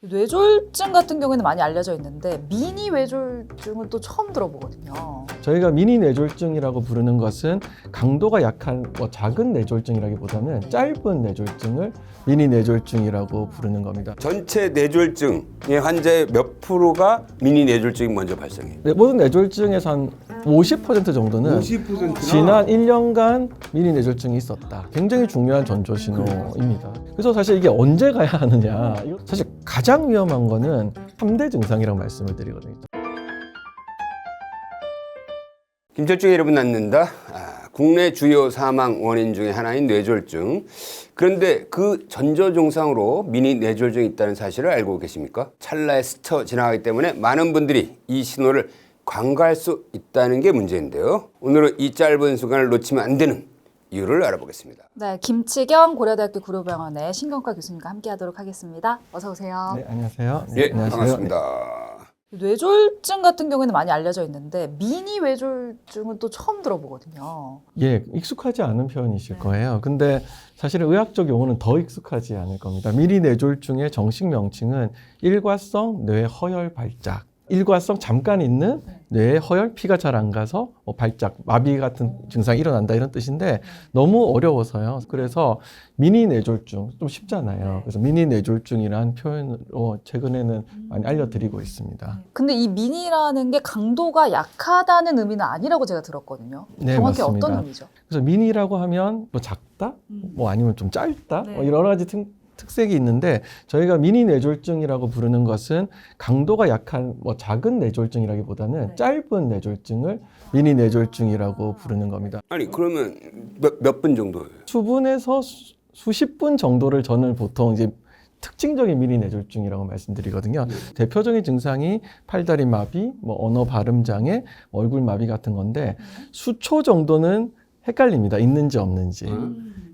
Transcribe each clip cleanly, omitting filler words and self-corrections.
뇌졸중 같은 경우에는 많이 알려져 있는데 미니 뇌졸중은 또 처음 들어보거든요. 저희가 미니 뇌졸중이라고 부르는 것은 강도가 약한 작은 뇌졸중이라기보다는 짧은 뇌졸중을 미니 뇌졸중이라고 부르는 겁니다. 전체 뇌졸중의 환자의 몇 프로가 미니 뇌졸중이 먼저 발생해요? 모든 뇌졸중에서 한 50% 정도는 50%나? 지난 1년간 미니 뇌졸중이 있었다. 굉장히 중요한 전조 신호입니다. 그래서 사실 이게 언제 가야 하느냐. 사실 가장 위험한 거는 3대 증상이라고 말씀을 드리거든요. 김철중의 여러분 낳는다. 국내 주요 사망 원인 중에 하나인 뇌졸중. 그런데 그 전조 증상으로 미니 뇌졸중이 있다는 사실을 알고 계십니까? 찰나에 스쳐 지나가기 때문에 많은 분들이 이 신호를 간과할 수 있다는 게 문제인데요. 오늘은 이 짧은 순간을 놓치면 안 되는 이유를 알아보겠습니다. 네, 김치경 고려대학교 구로병원의 신경과 교수님과 함께하도록 하겠습니다. 어서 오세요. 네, 안녕하세요. 예, 안녕하세요. 반갑습니다. 뇌졸중 같은 경우에는 많이 알려져 있는데 미니 뇌졸중은 또 처음 들어보거든요. 예, 익숙하지 않은 표현이실 거예요. 근데 사실은 의학적 용어는 더 익숙하지 않을 겁니다. 미니 뇌졸중의 정식 명칭은 일과성 뇌허혈 발작. 일과성 잠깐 있는 뇌에 허혈, 피가 잘 안 가서 발작, 마비 같은 증상이 일어난다 이런 뜻인데 너무 어려워서요. 그래서 미니 뇌졸중 좀 쉽잖아요. 그래서 미니 뇌졸중이라는 표현으로 최근에는 많이 알려드리고 있습니다. 근데 이 미니라는 게 강도가 약하다는 의미는 아니라고 제가 들었거든요. 네, 정확히 맞습니다. 어떤 의미죠? 그래서 미니라고 하면 뭐 작다, 뭐 아니면 좀 짧다, 네. 뭐 여러 가지 특색이 있는데 저희가 미니 뇌졸중이라고 부르는 것은 강도가 약한 작은 뇌졸중이라기보다는 짧은 뇌졸중을 미니 뇌졸중이라고 부르는 겁니다. 아니 그러면 몇 분 정도예요? 수분에서 수십 분 정도를 저는 보통 이제 특징적인 미니 뇌졸중이라고 말씀드리거든요. 대표적인 증상이 팔다리 마비, 언어 발음 장애, 얼굴 마비 같은 건데 수초 정도는 헷갈립니다. 있는지 없는지.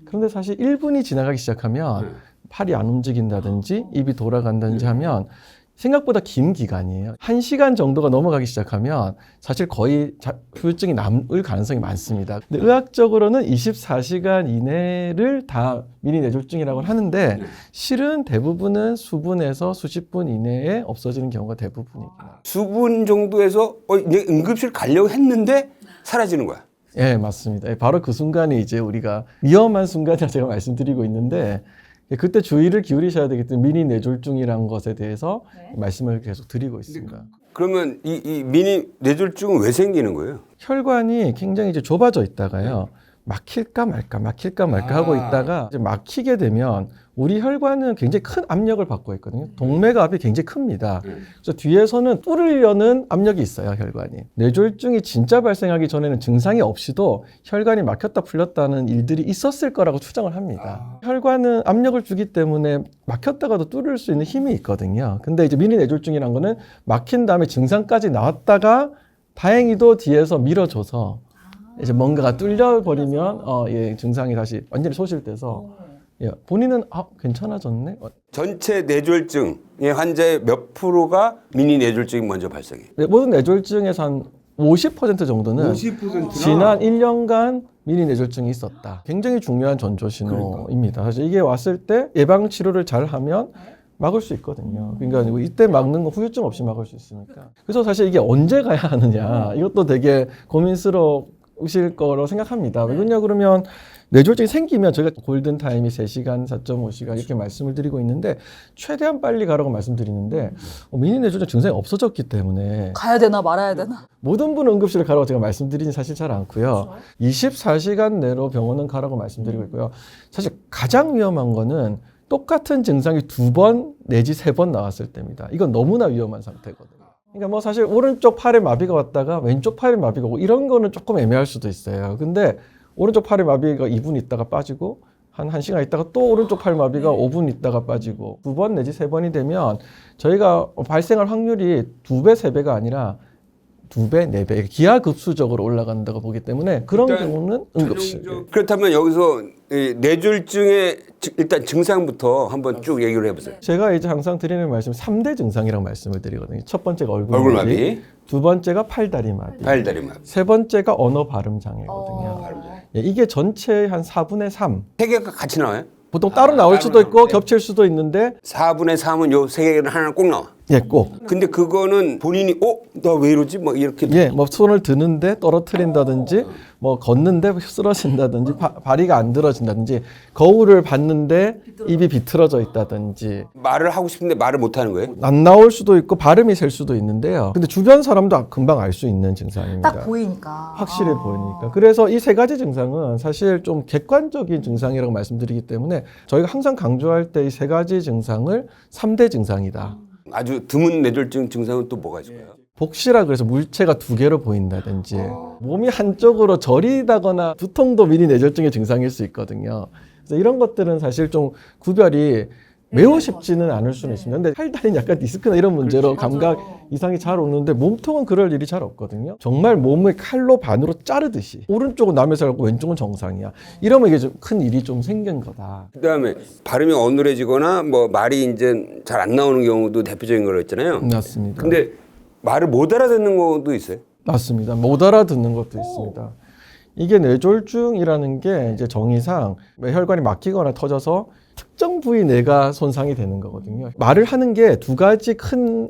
그런데 사실 1분이 지나가기 시작하면 팔이 안 움직인다든지 입이 돌아간다든지 하면 생각보다 긴 기간이에요. 1시간 정도가 넘어가기 시작하면 사실 거의 후유증이 남을 가능성이 많습니다. 근데 의학적으로는 24시간 이내를 다 미니 뇌졸중이라고 하는데 실은 대부분은 수분에서 수십 분 이내에 없어지는 경우가 대부분입니다. 수분 정도에서 이제 응급실 가려고 했는데 사라지는 거야. 예, 맞습니다. 예, 바로 그 순간이 이제 우리가 위험한 순간이라고 제가 말씀드리고 있는데 그때 주의를 기울이셔야 되기 때문에 미니 뇌졸중이라는 것에 대해서 말씀을 계속 드리고 있습니다. 그러면 이 미니 뇌졸중은 왜 생기는 거예요? 혈관이 굉장히 이제 좁아져 있다가요. 막힐까 말까 하고 있다가 이제 막히게 되면 우리 혈관은 굉장히 큰 압력을 받고 있거든요. 동맥압이 굉장히 큽니다. 그래서 뒤에서는 뚫으려는 압력이 있어요, 혈관이. 뇌졸중이 진짜 발생하기 전에는 증상이 없이도 혈관이 막혔다 풀렸다는 일들이 있었을 거라고 추정을 합니다. 혈관은 압력을 주기 때문에 막혔다가도 뚫을 수 있는 힘이 있거든요. 근데 이제 미니 뇌졸중이라는 거는 막힌 다음에 증상까지 나왔다가 다행히도 뒤에서 밀어줘서 이제 뭔가가 뚫려버리면 증상이 다시 완전히 소실돼서 본인은 괜찮아졌네? 전체 뇌졸중의 환자의 몇 프로가 미니 뇌졸중이 먼저 발생해요? 모든 뇌졸중에서 한 50% 정도는 50%나? 지난 1년간 미니 뇌졸중이 있었다. 굉장히 중요한 전조 신호입니다. 사실 이게 왔을 때 예방 치료를 잘 하면 막을 수 있거든요. 그러니까 이때 막는 거 후유증 없이 막을 수 있으니까. 그래서 사실 이게 언제 가야 하느냐. 이것도 되게 고민스러우실 거라고 생각합니다. 왜냐 그러면 뇌졸중이 생기면 저희가 골든타임이 3시간, 4.5시간 이렇게 말씀을 드리고 있는데 최대한 빨리 가라고 말씀드리는데 미니 뇌졸중 증상이 없어졌기 때문에 가야 되나 말아야 되나? 모든 분 응급실을 가라고 제가 말씀드리진 사실 잘 않고요. 24시간 내로 병원은 가라고 말씀드리고 있고요. 사실 가장 위험한 거는 똑같은 증상이 2번 내지 3번 나왔을 때입니다. 이건 너무나 위험한 상태거든요. 그러니까 사실 오른쪽 팔에 마비가 왔다가 왼쪽 팔에 마비가 오고 이런 거는 조금 애매할 수도 있어요. 근데 오른쪽 팔에 마비가 2분 있다가 빠지고 한 1시간 있다가 또 오른쪽 팔 마비가 5분 있다가 빠지고 2번 내지 3번이 되면 저희가 발생할 확률이 2배, 3배가 아니라 2배, 4배 기하급수적으로 올라간다고 보기 때문에 그런 경우는 응급실. 그렇다면 여기서 뇌졸중의 일단 증상부터 한번 쭉 얘기를 해보세요. 제가 이제 항상 드리는 말씀이 3대 증상이라고 말씀을 드리거든요. 첫 번째가 얼굴 얼굴 마비, 마비, 두 번째가 팔다리 마비, 팔다리 마비. 세 번째가 언어 발음 장애거든요. 이게 전체의 한 4분의 3. 세 개가 같이 나와요? 보통 따로 나올 수도 있고 겹칠 수도 있는데 4분의 3은 요 세 개는 하나 꼭 나와. 예, 꼭. 근데 그거는 본인이 나 왜 이러지? 막 이렇게 예, 뭐 손을 드는데 떨어뜨린다든지, 뭐 걷는데 쓰러진다든지, 발이가 안 들어진다든지, 거울을 봤는데 입이 비틀어져 있다든지, 말을 하고 싶은데 말을 못 하는 거예요? 안 나올 수도 있고 발음이 셀 수도 있는데요. 근데 주변 사람도 금방 알 수 있는 증상입니다. 딱 보이니까. 확실히 보이니까. 그래서 이 세 가지 증상은 사실 좀 객관적인 증상이라고 말씀드리기 때문에 저희가 항상 강조할 때 이 세 가지 증상을 3대 증상이다. 아주 드문 뇌졸중 증상은 또 뭐가 있을까요? 복시라 그래서 물체가 두 개로 보인다든지 몸이 한쪽으로 저리다거나 두통도 미니 뇌졸중의 증상일 수 있거든요. 그래서 이런 것들은 사실 좀 구별이 매우 쉽지는 않을 수는 있습니다. 근데 팔다리는 약간 디스크나 이런 문제로 감각 이상이 잘 오는데 몸통은 그럴 일이 잘 없거든요. 정말 몸을 칼로 반으로 자르듯이 오른쪽은 남의 살고 왼쪽은 정상이야. 이러면 이게 좀 큰 일이 좀 생긴 거다. 그다음에 발음이 어눌해지거나 뭐 말이 이제 잘 안 나오는 경우도 대표적인 걸로 있잖아요. 맞습니다. 근데 말을 못 알아듣는 것도 있어요. 맞습니다. 못 알아듣는 것도 있습니다. 이게 뇌졸중이라는 게 이제 정의상 혈관이 막히거나 터져서 특정 부위 뇌가 손상이 되는 거거든요. 말을 하는 게 두 가지 큰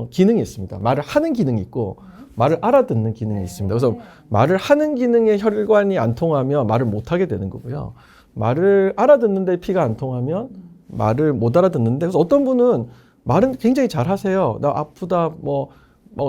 기능이 있습니다. 말을 하는 기능이 있고 말을 알아듣는 기능이 있습니다. 그래서 말을 하는 기능의 혈관이 안 통하면 말을 못 하게 되는 거고요. 말을 알아듣는데 피가 안 통하면 말을 못 알아듣는데, 그래서 어떤 분은 말은 굉장히 잘 하세요. 나 아프다,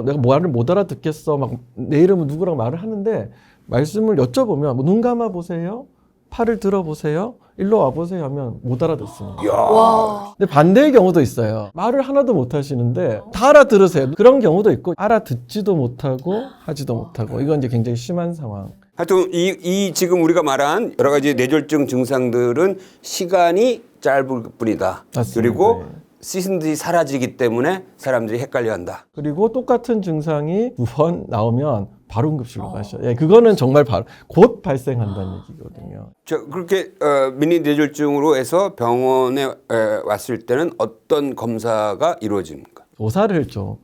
내가 말을 못 알아듣겠어. 막 내 이름은 누구랑 말을 하는데 말씀을 여쭤보면 눈 감아 보세요. 팔을 들어 보세요. 일로 와 보세요 하면 못 알아듣습니다. 와. 근데 반대의 경우도 있어요. 말을 하나도 못 하시는데 다 알아들으세요. 그런 경우도 있고 알아듣지도 못하고 하지도 못하고, 이건 이제 굉장히 심한 상황. 하여튼 이 지금 우리가 말한 여러 가지 뇌졸중 증상들은 시간이 짧을 뿐이다. 맞습니다. 그리고 예. 씻은 듯이 사라지기 때문에 사람들이 헷갈려한다. 그리고 똑같은 증상이 2번 나오면 바로 응급실로 가셔요. 예, 그거는 정말 곧 발생한다는 얘기거든요. 그렇게 미니 뇌졸중으로 해서 병원에 왔을 때는 어떤 검사가 이루어집니까? 조사를 좀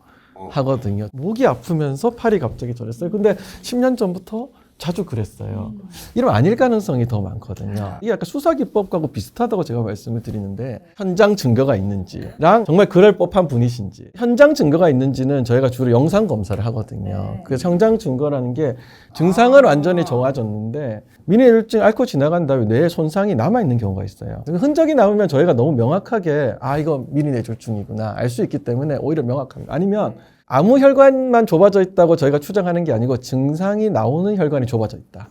하거든요. 목이 아프면서 팔이 갑자기 저렸어요. 근데 10년 전부터 자주 그랬어요. 이러면 아닐 가능성이 더 많거든요. 이게 약간 수사기법하고 비슷하다고 제가 말씀을 드리는데, 현장 증거가 있는지랑 정말 그럴 법한 분이신지, 현장 증거가 있는지는 저희가 주로 영상 검사를 하거든요. 그래서 현장 증거라는 게 증상은 완전히 좋아졌는데 미니 뇌졸중 앓고 지나간 다음에 뇌에 손상이 남아있는 경우가 있어요. 흔적이 남으면 저희가 너무 명확하게 이거 미니 뇌졸중이구나 알 수 있기 때문에 오히려 명확합니다. 아니면 아무 혈관만 좁아져 있다고 저희가 추정하는 게 아니고 증상이 나오는 혈관이 좁아져 있다.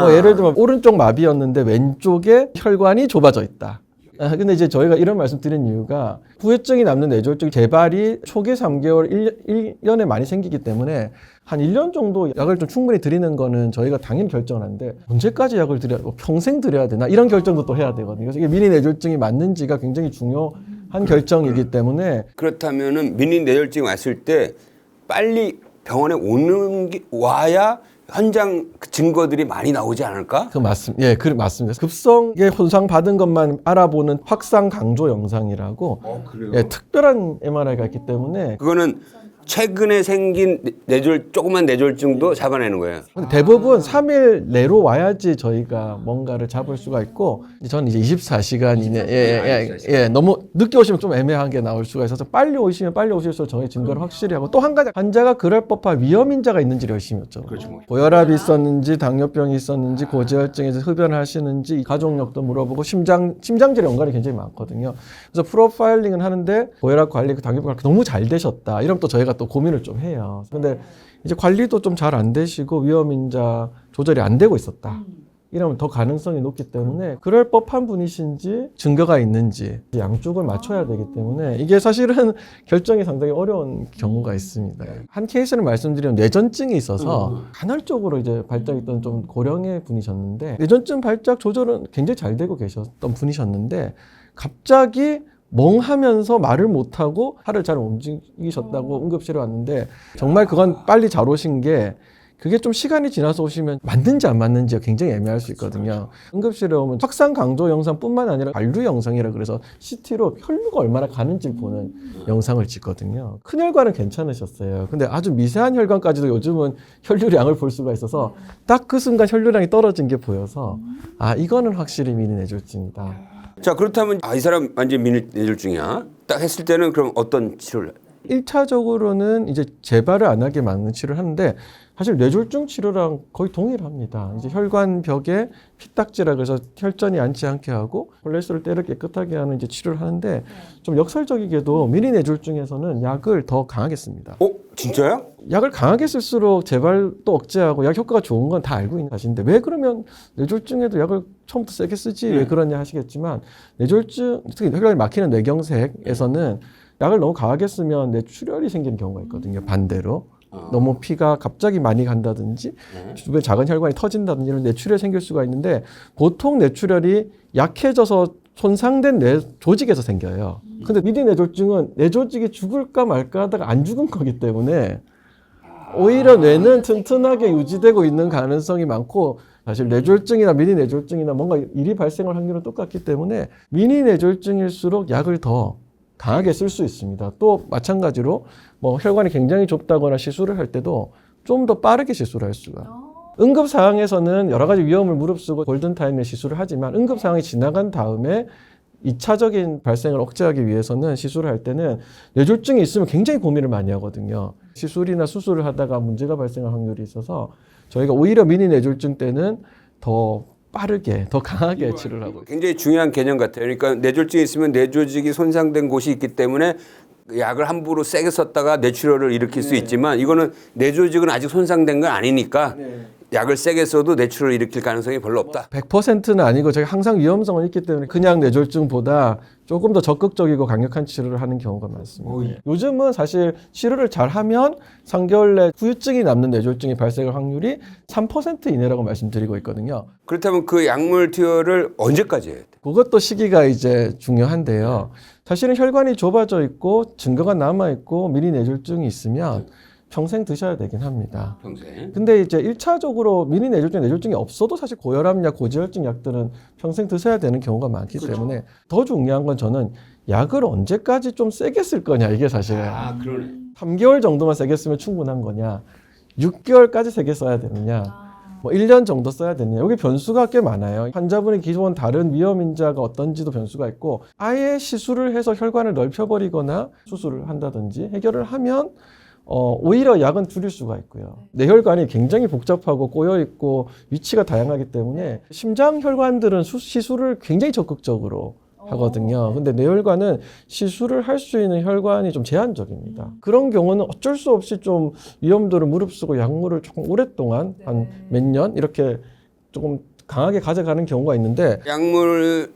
뭐 예를 들면 오른쪽 마비였는데 왼쪽에 혈관이 좁아져 있다. 근데 이제 저희가 이런 말씀 드린 이유가 후유증이 남는 뇌졸중 재발이 초기 3개월, 1년에 많이 생기기 때문에 한 1년 정도 약을 좀 충분히 드리는 거는 저희가 당연히 결정을 하는데, 언제까지 약을 드려야, 평생 드려야 되나 이런 결정도 또 해야 되거든요. 그래서 이게 미니 뇌졸중이 맞는지가 굉장히 중요한 결정이기 때문에. 그렇다면은 미니 뇌졸중이 왔을 때 빨리 병원에 와야 현장 증거들이 많이 나오지 않을까? 맞습니다. 예, 맞습니다. 급성에 손상 받은 것만 알아보는 확상 강조 영상이라고 예, 특별한 MRI가 있기 때문에. 그거는 최근에 생긴 조그만 뇌졸중도 잡아내는 거예요. 대부분 3일 내로 와야지 저희가 뭔가를 잡을 수가 있고, 저는 이제 24시간 이내, 너무 늦게 오시면 좀 애매하게 나올 수가 있어서 빨리 오시면 빨리 오실수록 저희 증거를 확실히 하고, 또 한 가지 환자가 그럴 법한 위험인자가 있는지를 열심히 여쭤보고, 그렇죠. 고혈압이 있었는지 당뇨병이 있었는지 고지혈증에서 흡연하시는지 가족력도 물어보고, 심장질의 연관이 굉장히 많거든요. 그래서 프로파일링은 하는데 고혈압 관리, 당뇨병 관리 너무 잘 되셨다 이러면 또 저희가 또 고민을 좀 해요. 근데 이제 관리도 좀 잘 안 되시고 위험인자 조절이 안 되고 있었다. 이러면 더 가능성이 높기 때문에 그럴 법한 분이신지 증거가 있는지 양쪽을 맞춰야 되기 때문에 이게 사실은 결정이 상당히 어려운 경우가 있습니다. 한 케이스를 말씀드리면 뇌전증이 있어서 간헐적으로 이제 발작했던 좀 고령의 분이셨는데, 뇌전증 발작 조절은 굉장히 잘 되고 계셨던 분이셨는데 갑자기 멍하면서 말을 못하고 팔을 잘 움직이셨다고 응급실에 왔는데, 정말 그건 빨리 잘 오신 게 그게 좀 시간이 지나서 오시면 맞는지 안 맞는지가 굉장히 애매할 수 있거든요. 응급실에 오면 확산 강도 영상뿐만 아니라 관류 영상이라 그래서 CT로 혈류가 얼마나 가는지를 보는 영상을 찍거든요. 큰 혈관은 괜찮으셨어요. 근데 아주 미세한 혈관까지도 요즘은 혈류량을 볼 수가 있어서 딱 그 순간 혈류량이 떨어진 게 보여서 아, 이거는 확실히 미니 뇌졸중이다. 자, 그렇다면 이 사람 완전 미니 뇌졸중이야. 딱 했을 때는 그럼 어떤 치료를? 1차적으로는 이제 재발을 안 하게 막는 치료를 하는데 사실 뇌졸중 치료랑 거의 동일합니다. 이제 혈관벽에 피딱지라 그래서 혈전이 앉지 않게 하고 콜레스테롤 때를 깨끗하게 하는 이제 치료를 하는데 좀 역설적이게도 미니 뇌졸중에서는 약을 더 강하게 씁니다. 진짜요? 약을 강하게 쓸수록 재발도 억제하고 약 효과가 좋은 건 다 알고 있는 사실인데 왜 그러면 뇌졸중에도 약을 처음부터 세게 쓰지 왜 그러냐 하시겠지만 뇌졸중 특히 혈관이 막히는 뇌경색에서는 약을 너무 강하게 쓰면 뇌출혈이 생기는 경우가 있거든요. 반대로. 너무 피가 갑자기 많이 간다든지 주변에 작은 혈관이 터진다든지 이런 뇌출혈이 생길 수가 있는데 보통 뇌출혈이 약해져서 손상된 뇌 조직에서 생겨요. 근데 미니 뇌졸중은 뇌 조직이 죽을까 말까 하다가 안 죽은 거기 때문에 오히려 뇌는 튼튼하게 유지되고 있는 가능성이 많고 사실 뇌졸중이나 미니 뇌졸중이나 뭔가 일이 발생할 확률은 똑같기 때문에 미니 뇌졸중일수록 약을 더 강하게 쓸 수 있습니다. 또 마찬가지로 뭐 혈관이 굉장히 좁다거나 시술을 할 때도 좀 더 빠르게 시술을 할 수가. 응급 상황에서는 여러 가지 위험을 무릅쓰고 골든 타임에 시술을 하지만 응급 상황이 지나간 다음에 2차적인 발생을 억제하기 위해서는 시술을 할 때는 뇌졸중이 있으면 굉장히 고민을 많이 하거든요. 시술이나 수술을 하다가 문제가 발생할 확률이 있어서 저희가 오히려 미니 뇌졸중 때는 더 빠르게 더 강하게 치료를 하고 있어요. 굉장히 중요한 개념 같아요. 그러니까 뇌졸중이 있으면 뇌조직이 손상된 곳이 있기 때문에 약을 함부로 세게 썼다가 뇌출혈을 일으킬 수 있지만 이거는 뇌조직은 아직 손상된 건 아니니까 약을 세게 써도 뇌출혈을 일으킬 가능성이 별로 없다. 100%는 아니고 저희 항상 위험성은 있기 때문에 그냥 뇌졸중보다 조금 더 적극적이고 강력한 치료를 하는 경우가 많습니다. 요즘은 사실 치료를 잘하면 3개월 내 후유증이 남는 뇌졸중이 발생할 확률이 3% 이내라고 말씀드리고 있거든요. 그렇다면 그 약물 투여를 언제까지 해야 돼? 그것도 시기가 이제 중요한데요. 사실은 혈관이 좁아져 있고 증거가 남아 있고 미니 뇌졸중이 있으면 평생 드셔야 되긴 합니다. 평생. 근데 이제 1차적으로 미니 뇌졸중이 없어도 사실 고혈압약, 고지혈증 약들은 평생 드셔야 되는 경우가 많기 때문에 더 중요한 건 저는 약을 언제까지 좀 세게 쓸 거냐 이게 사실은. 그러네. 3개월 정도만 세게 쓰면 충분한 거냐 6개월까지 세게 써야 되느냐 뭐 1년 정도 써야 되느냐 여기 변수가 꽤 많아요. 환자분의 기존 다른 위험인자가 어떤지도 변수가 있고 아예 시술을 해서 혈관을 넓혀버리거나 수술을 한다든지 해결을 하면 오히려 약은 줄일 수가 있고요. 뇌혈관이 굉장히 복잡하고 꼬여있고 위치가 다양하기 때문에 심장 혈관들은 시술을 굉장히 적극적으로 하거든요. 근데 뇌혈관은 시술을 할 수 있는 혈관이 좀 제한적입니다. 그런 경우는 어쩔 수 없이 좀 위험도를 무릅쓰고 약물을 조금 오랫동안 한 몇 년 이렇게 조금 강하게 가져가는 경우가 있는데 약물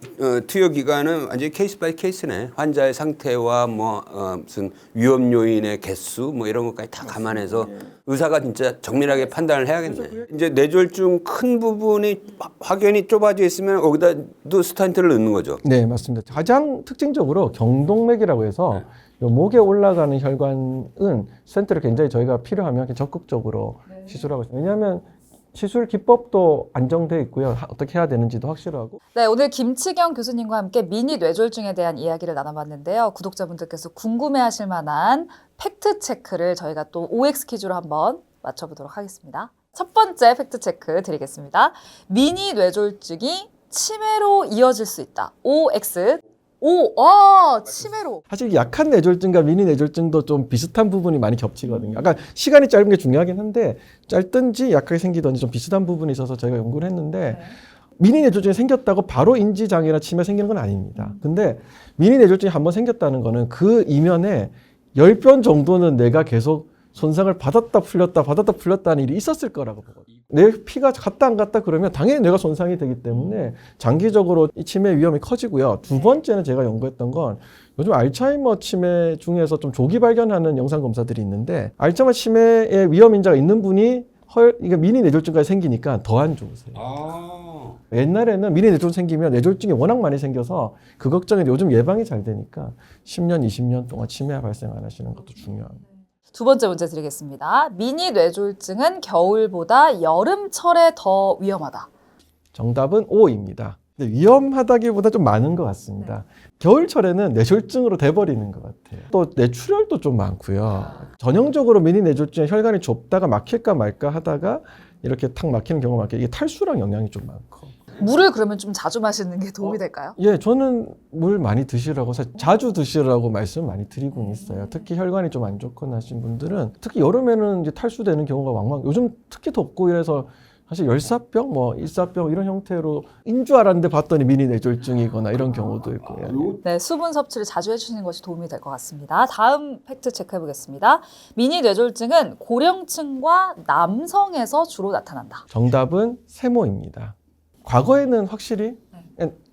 투여 기간은 완전히 케이스 바이 케이스네. 환자의 상태와 무슨 위험 요인의 개수 뭐 이런 것까지 다 감안해서 의사가 진짜 정밀하게 판단을 해야겠네. 이제 뇌졸중 큰 부분이 확연히 좁아져 있으면 거기다도 스탄트를 넣는 거죠. 네, 맞습니다. 가장 특징적으로 경동맥이라고 해서 요 목에 올라가는 혈관은 스텐트를 굉장히 저희가 필요하면 적극적으로 시술하고 있습니다. 왜냐하면 시술 기법도 안정돼 있고요. 어떻게 해야 되는지도 확실하고. 네, 오늘 김치경 교수님과 함께 미니 뇌졸중에 대한 이야기를 나눠봤는데요. 구독자분들께서 궁금해하실 만한 팩트 체크를 저희가 또 OX 퀴즈로 한번 맞춰보도록 하겠습니다. 첫 번째 팩트 체크 드리겠습니다. 미니 뇌졸중이 치매로 이어질 수 있다. OX. 치매로. 사실 약한 뇌졸중과 미니 뇌졸중도 좀 비슷한 부분이 많이 겹치거든요. 아까 시간이 짧은 게 중요하긴 한데 짧든지 약하게 생기든지 좀 비슷한 부분이 있어서 저희가 연구를 했는데 미니 뇌졸중이 생겼다고 바로 인지장애나 치매 생기는 건 아닙니다. 근데 미니 뇌졸중이 한번 생겼다는 거는 그 이면에 10번 정도는 내가 계속 손상을 받았다 풀렸다는 일이 있었을 거라고 보거든요. 내 피가 갔다 안 갔다 그러면 당연히 뇌가 손상이 되기 때문에 장기적으로 이 치매 위험이 커지고요. 두 번째는 제가 연구했던 건 요즘 알츠하이머 치매 중에서 좀 조기 발견하는 영상 검사들이 있는데 알츠하이머 치매의 위험인자가 있는 분이 이게 미니 뇌졸중까지 생기니까 더 안 좋으세요. 옛날에는 미니 뇌졸중 생기면 뇌졸중이 워낙 많이 생겨서 그 걱정인데 요즘 예방이 잘 되니까 10년, 20년 동안 치매 발생 안 하시는 것도 중요합니다. 두 번째 문제 드리겠습니다. 미니 뇌졸중은 겨울보다 여름철에 더 위험하다. 정답은 O입니다. 근데 위험하다기보다 좀 많은 것 같습니다. 겨울철에는 뇌졸중으로 돼버리는 것 같아요. 또 뇌출혈도 좀 많고요. 전형적으로 미니 뇌졸중에 혈관이 좁다가 막힐까 말까 하다가 이렇게 탁 막히는 경우가 많고 이게 탈수랑 영향이 좀 많고. 물을 그러면 좀 자주 마시는 게 도움이 될까요? 예, 저는 물 많이 드시라고 자주 드시라고 말씀 많이 드리고 있어요. 특히 혈관이 좀 안 좋거나 하신 분들은 특히 여름에는 이제 탈수되는 경우가 왕왕. 요즘 특히 덥고 이래서 사실 열사병, 뭐 일사병 이런 형태로 인 줄 알았는데 봤더니 미니 뇌졸중이거나 이런 경우도 있고. 예. 네, 수분 섭취를 자주 해주시는 것이 도움이 될 것 같습니다. 다음 팩트 체크해 보겠습니다. 미니 뇌졸중은 고령층과 남성에서 주로 나타난다. 정답은 세모입니다. 과거에는 확실히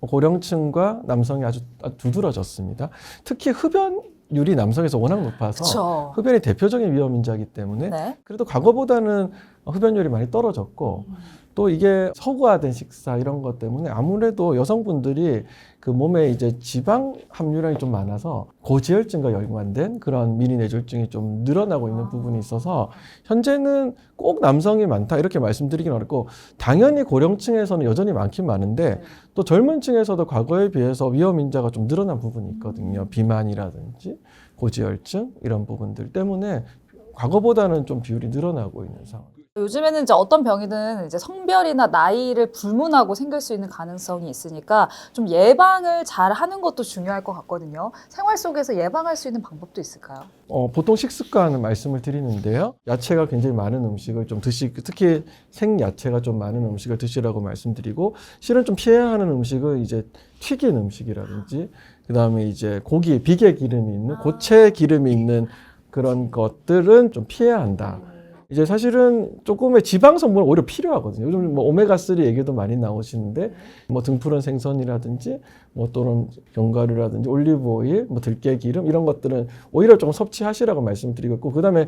고령층과 남성이 아주 두드러졌습니다. 특히 흡연율이 남성에서 워낙 높아서 그렇죠. 흡연이 대표적인 위험 인자이기 때문에 네. 그래도 과거보다는 흡연율이 많이 떨어졌고 또 이게 서구화된 식사 이런 것 때문에 아무래도 여성분들이 그 몸에 이제 지방 함유량이 좀 많아서 고지혈증과 연관된 그런 미니 뇌졸중이 좀 늘어나고 있는 부분이 있어서 현재는 꼭 남성이 많다 이렇게 말씀드리긴 어렵고 당연히 고령층에서는 여전히 많긴 많은데 또 젊은 층에서도 과거에 비해서 위험 인자가 좀 늘어난 부분이 있거든요. 비만이라든지 고지혈증 이런 부분들 때문에 과거보다는 좀 비율이 늘어나고 있는 상황. 요즘에는 이제 어떤 병이든 이제 성별이나 나이를 불문하고 생길 수 있는 가능성이 있으니까 좀 예방을 잘 하는 것도 중요할 것 같거든요. 생활 속에서 예방할 수 있는 방법도 있을까요? 보통 식습관 말씀을 드리는데요. 야채가 굉장히 많은 음식을 좀 특히 생야채가 좀 많은 음식을 드시라고 말씀드리고 실은 좀 피해야 하는 음식은 이제 튀긴 음식이라든지 그다음에 이제 고기, 비계 기름이 있는 고체 기름이 있는 그런 것들은 좀 피해야 한다. 이제 사실은 조금의 지방 성분은 오히려 필요하거든요. 요즘 뭐 오메가3 얘기도 많이 나오시는데 뭐 등푸른 생선이라든지 뭐 또는 견과류라든지 올리브 오일, 뭐 들깨 기름 이런 것들은 오히려 조금 섭취하시라고 말씀드리고 있고 그다음에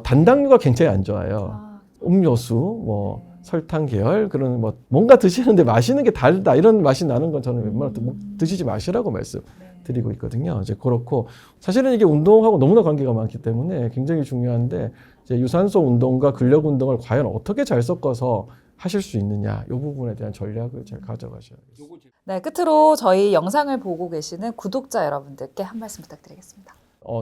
단당류가 굉장히 안 좋아요. 음료수, 뭐 설탕 계열 그런 뭐 뭔가 드시는데 마시는 게 달다 이런 맛이 나는 건 저는 웬만하면 드시지 마시라고 말씀드리고 있거든요. 이제 그렇고 사실은 이게 운동하고 너무나 관계가 많기 때문에 굉장히 중요한데 이제 유산소 운동과 근력 운동을 과연 어떻게 잘 섞어서 하실 수 있느냐 이 부분에 대한 전략을 잘 가져가셔야겠습니다. 네, 끝으로 저희 영상을 보고 계시는 구독자 여러분들께 한 말씀 부탁드리겠습니다.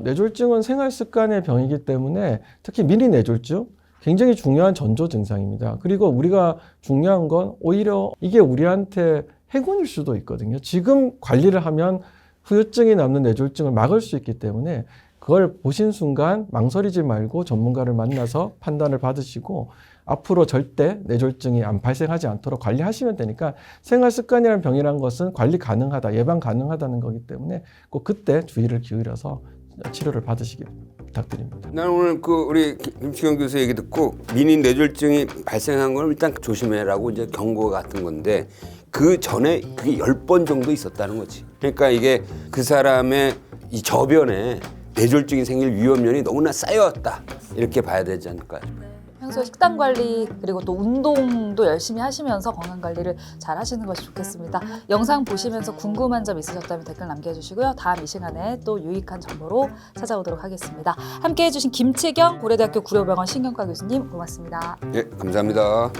뇌졸중은 생활 습관의 병이기 때문에 특히 미니 뇌졸중 굉장히 중요한 전조 증상입니다. 그리고 우리가 중요한 건 오히려 이게 우리한테 해군일 수도 있거든요. 지금 관리를 하면 후유증이 남는 뇌졸중을 막을 수 있기 때문에 그걸 보신 순간 망설이지 말고 전문가를 만나서 판단을 받으시고 앞으로 절대 뇌졸중이 안 발생하지 않도록 관리하시면 되니까 생활습관이라는 병이라는 것은 관리 가능하다, 예방 가능하다는 거기 때문에 꼭 그때 주의를 기울여서 치료를 받으시기 부탁드립니다. 나는 오늘 우리 김치경 교수 얘기 듣고 미니 뇌졸중이 발생한 걸 일단 조심해라고 이제 경고 같은 건데 그 전에 그게 10번 정도 있었다는 거지. 그러니까 이게 그 사람의 이 저변에 뇌졸중이 생길 위험률이 너무나 쌓여왔다 이렇게 봐야 되지 않을까요? 평소에 식단 관리 그리고 또 운동도 열심히 하시면서 건강 관리를 잘 하시는 것이 좋겠습니다. 영상 보시면서 궁금한 점 있으셨다면 댓글 남겨주시고요. 다음 이 시간에 또 유익한 정보로 찾아오도록 하겠습니다. 함께해 주신 김치경 고려대학교 구려병원 신경과 교수님 고맙습니다. 예, 감사합니다.